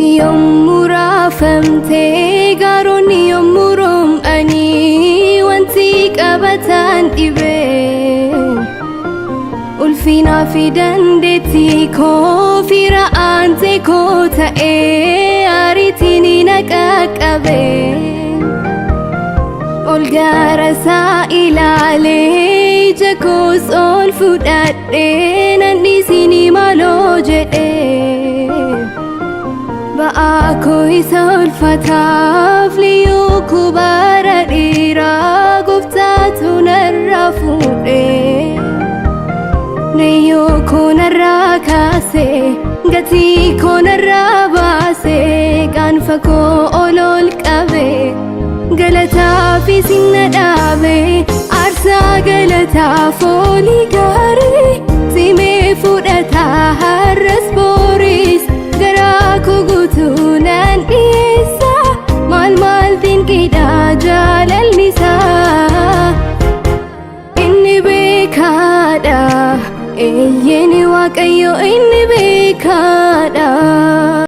yommuu raafamtee gaaroonni yommuu room'anii wanti qabataan dhibee ulfinaa fi dandeettii koo fira aantee koo ta'ee ariitiin na qaqqabee ol gaarasaa ilaalee ija koos ol fudhadhee nan dhiisinii maaloo jedhee ba'aa koo isa ulfataaf liyyuu kubaara dhiiraa gooftaatu narraa fuudhee liyyuu koo narraa kaasee gatii koo narraa baasee gaanfa koo ol qabee galataaf isin dhaabee aarsaa galataaf olii gaarii simee fudhataa har'as booris garaa koo guutuu nan dhiyeessa maal dinqiidhaa jaalallisaa inni beekaadha eeyyeni waaqayyo inni beekaadha